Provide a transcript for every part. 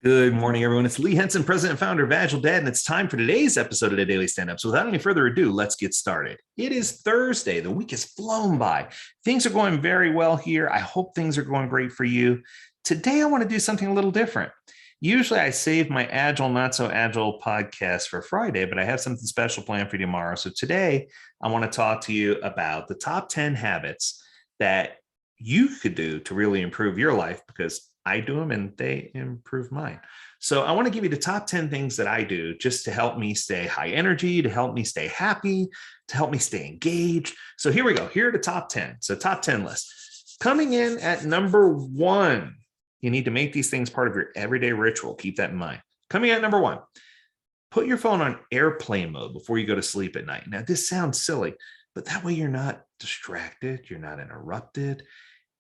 Good morning, everyone. It's Lee Henson, president and founder of Agiledad, and it's time for today's episode of the Daily Stand-Up. So without any further ado, let's get started. It is Thursday. The week has flown by. Things are going very well here. I hope things are going great for you. Today, I want to do something a little different. Usually, I save my Agile, Not So Agile podcast for Friday, but I have something special planned for you tomorrow. So today, I want to talk to you about the top 10 habits that you could do to really improve your life, because I do them and they improve mine. So I want to give you the top 10 things that I do just to help me stay high energy, to help me stay happy, to help me stay engaged. So here we go. Here are the top 10. So top 10 list. Coming in at number one, you need to make these things part of your everyday ritual. Keep that in mind. Coming at number one, put your phone on airplane mode before you go to sleep at night. Now, this sounds silly, but that way you're not distracted, you're not interrupted.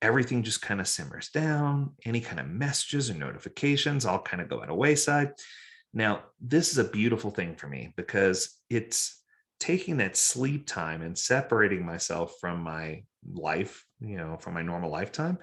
Everything just kind of simmers down. Any kind of messages or notifications all kind of go at a wayside. Now, this is a beautiful thing for me because it's taking that sleep time and separating myself from my life, from my normal lifetime.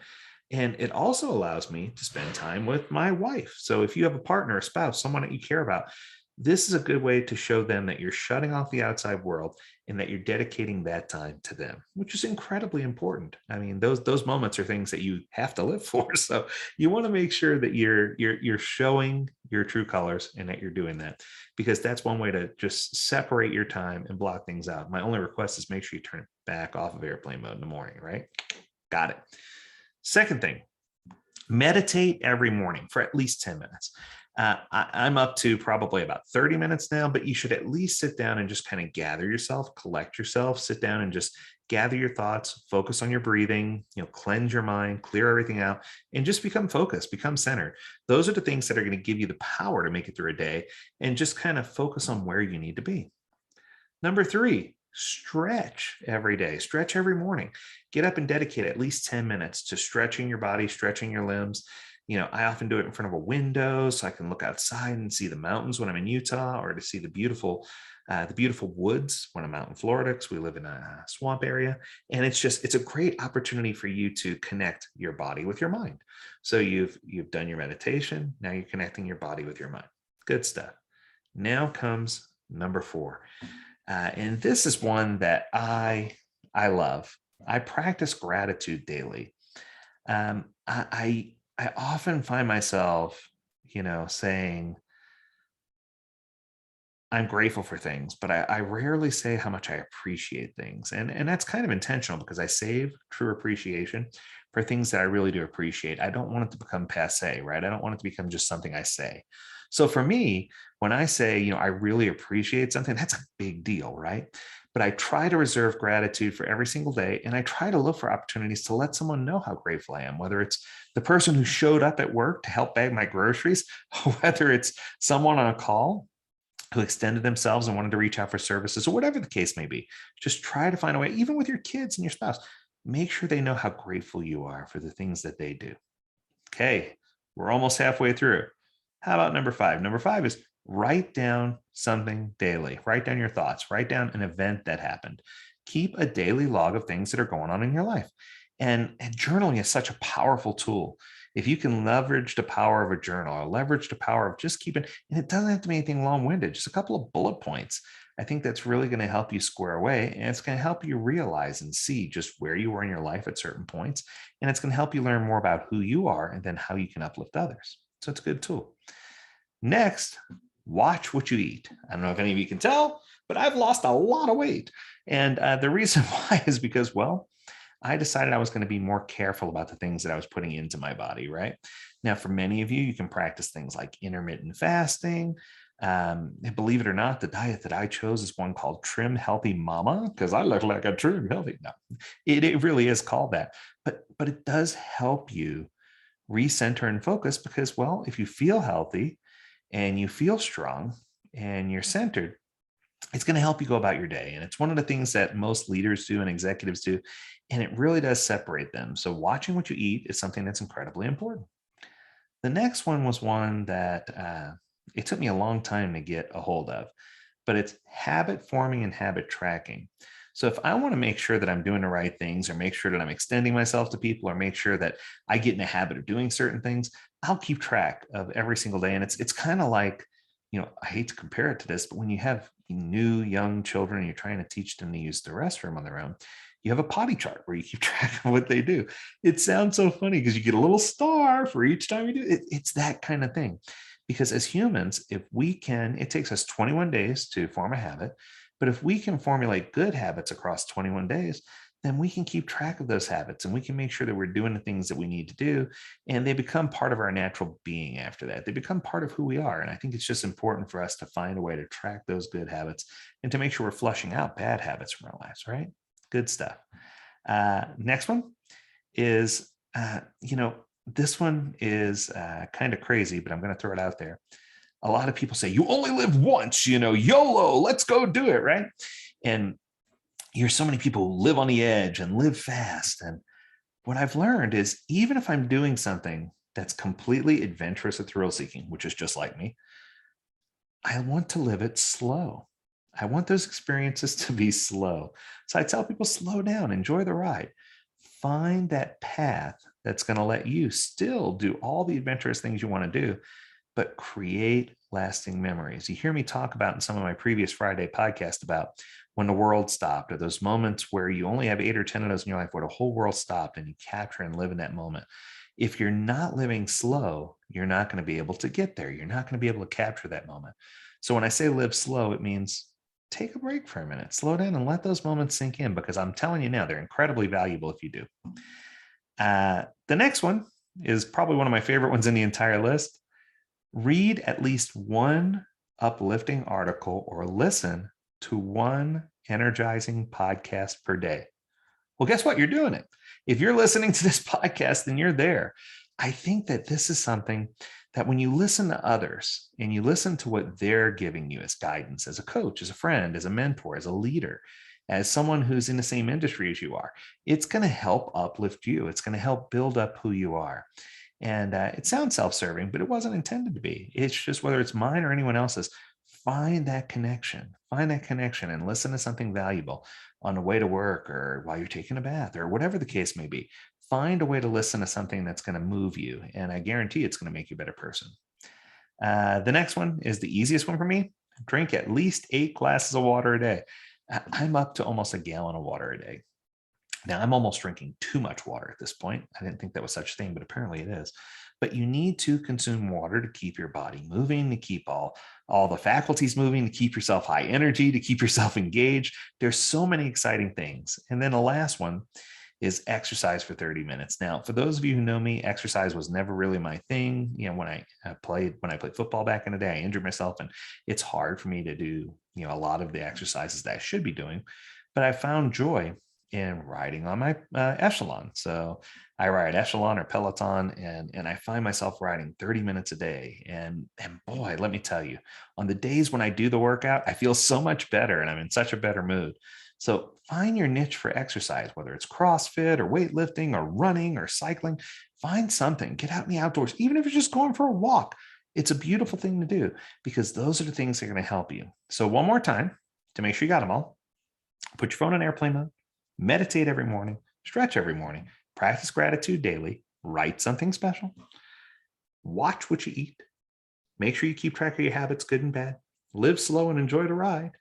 And it also allows me to spend time with my wife. So if you have a partner, a spouse, someone that you care about, this is a good way to show them that you're shutting off the outside world and that you're dedicating that time to them, which is incredibly important. I mean, those moments are things that you have to live for. So you want to make sure that you're showing your true colors and that you're doing that, because that's one way to just separate your time and block things out. My only request is make sure you turn it back off of airplane mode in the morning, right? Got it. Second thing, meditate every morning for at least 10 minutes. I'm up to probably about 30 minutes now, but you should at least sit down and just kind of gather yourself, collect yourself, sit down and just gather your thoughts, focus on your breathing, cleanse your mind, clear everything out, and just become focused, become centered. Those are the things that are going to give you the power to make it through a day and just kind of focus on where you need to be. Number three, stretch every day, stretch every morning. Get up and dedicate at least 10 minutes to stretching your body, stretching your limbs. I often do it in front of a window so I can look outside and see the mountains when I'm in Utah, or to see the beautiful woods when I'm out in Florida, because we live in a swamp area. And it's a great opportunity for you to connect your body with your mind. So you've done your meditation. Now you're connecting your body with your mind. Good stuff. Now comes number four. And this is one that I love. I practice gratitude daily. I often find myself, saying I'm grateful for things, but I rarely say how much I appreciate things. And that's kind of intentional, because I save true appreciation for things that I really do appreciate. I don't want it to become passe, right? I don't want it to become just something I say. So for me, when I say, I really appreciate something, that's a big deal, right? But I try to reserve gratitude for every single day. And I try to look for opportunities to let someone know how grateful I am, whether it's the person who showed up at work to help bag my groceries, whether it's someone on a call who extended themselves and wanted to reach out for services, or whatever the case may be. Just try to find a way, even with your kids and your spouse, make sure they know how grateful you are for the things that they do. Okay, we're almost halfway through. How about number five? Number five is write down something daily. Write down your thoughts. Write down an event that happened. Keep a daily log of things that are going on in your life. And journaling is such a powerful tool. If you can leverage the power of a journal, or leverage the power of just keeping, and it doesn't have to be anything long-winded, just a couple of bullet points, I think that's really going to help you square away. And it's going to help you realize and see just where you were in your life at certain points. And it's going to help you learn more about who you are and then how you can uplift others. So it's a good tool. Next, watch what you eat. I don't know if any of you can tell, but I've lost a lot of weight. And the reason why is because, I decided I was going to be more careful about the things that I was putting into my body, right? Now, for many of you, you can practice things like intermittent fasting. And believe it or not, the diet that I chose is one called Trim Healthy Mama, because I look like a trim healthy. No, it really is called that. But it does help you recenter and focus, because, if you feel healthy and you feel strong and you're centered, it's going to help you go about your day. And it's one of the things that most leaders do and executives do. And it really does separate them. So watching what you eat is something that's incredibly important. The next one was one that it took me a long time to get a hold of, but it's habit forming and habit tracking. So if I want to make sure that I'm doing the right things, or make sure that I'm extending myself to people, or make sure that I get in a habit of doing certain things, I'll keep track of every single day. And it's kind of like, I hate to compare it to this, but when you have new young children and you're trying to teach them to use the restroom on their own, you have a potty chart where you keep track of what they do. It sounds so funny because you get a little star for each time you do it. It's that kind of thing. Because as humans, if we can, it takes us 21 days to form a habit, but if we can formulate good habits across 21 days, then we can keep track of those habits and we can make sure that we're doing the things that we need to do. And they become part of our natural being after that. They become part of who we are. And I think it's just important for us to find a way to track those good habits and to make sure we're flushing out bad habits from our lives, right? Good stuff. Next one is, this one is kind of crazy, but I'm going to throw it out there. A lot of people say, you only live once, YOLO, let's go do it, right? And you're so many people who live on the edge and live fast. And what I've learned is even if I'm doing something that's completely adventurous or thrill-seeking, which is just like me, I want to live it slow. I want those experiences to be slow. So I tell people, slow down, enjoy the ride. Find that path that's going to let you still do all the adventurous things you want to do, but create lasting memories. You hear me talk about in some of my previous Friday podcasts about when the world stopped, or those moments where you only have 8 or 10 of those in your life where the whole world stopped and you capture and live in that moment. If you're not living slow, you're not going to be able to get there. You're not going to be able to capture that moment. So when I say live slow, it means take a break for a minute, slow down and let those moments sink in, because I'm telling you now, they're incredibly valuable if you do. The next one is probably one of my favorite ones in the entire list. Read at least one uplifting article or listen to one energizing podcast per day. Well, guess what? You're doing it. If you're listening to this podcast, then you're there. I think that this is something that when you listen to others and you listen to what they're giving you as guidance, as a coach, as a friend, as a mentor, as a leader, as someone who's in the same industry as you are, it's going to help uplift you. It's going to help build up who you are. And it sounds self-serving, but it wasn't intended to be. It's just whether it's mine or anyone else's, find that connection and listen to something valuable on the way to work or while you're taking a bath or whatever the case may be. Find a way to listen to something that's going to move you. And I guarantee it's going to make you a better person. The next one is the easiest one for me. Drink at least 8 glasses of water a day. I'm up to almost a gallon of water a day. Now, I'm almost drinking too much water at this point. I didn't think that was such a thing, but apparently it is. But you need to consume water to keep your body moving, to keep all the faculties moving, to keep yourself high energy, to keep yourself engaged. There's so many exciting things. And then the last one is exercise for 30 minutes. Now, for those of you who know me, exercise was never really my thing. When I played football back in the day, I injured myself, and it's hard for me to do, a lot of the exercises that I should be doing. But I found joy in riding on my Echelon. So I ride Echelon or Peloton, and I find myself riding 30 minutes a day. And boy, let me tell you, on the days when I do the workout, I feel so much better and I'm in such a better mood. So find your niche for exercise, whether it's CrossFit or weightlifting or running or cycling. Find something, get out in the outdoors, even if you're just going for a walk. It's a beautiful thing to do because those are the things that are going to help you. So one more time to make sure you got them all, put your phone in airplane mode, meditate every morning, stretch every morning, practice gratitude daily, write something special, watch what you eat, make sure you keep track of your habits, good and bad, live slow and enjoy the ride,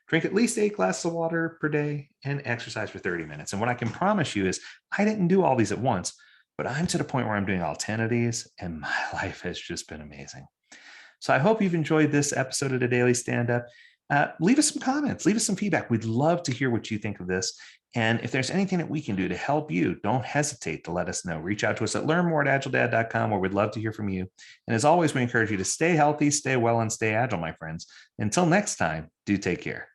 drink at least 8 glasses of water per day, and exercise for 30 minutes. And what I can promise you is I didn't do all these at once, but I'm to the point where I'm doing all 10 of these, and my life has just been amazing. So I hope you've enjoyed this episode of the Daily Stand-Up. Leave us some comments, leave us some feedback. We'd love to hear what you think of this. And if there's anything that we can do to help you, don't hesitate to let us know. Reach out to us at learnmore@agiledad.com, where we'd love to hear from you. And as always, we encourage you to stay healthy, stay well, and stay agile, my friends. Until next time, do take care.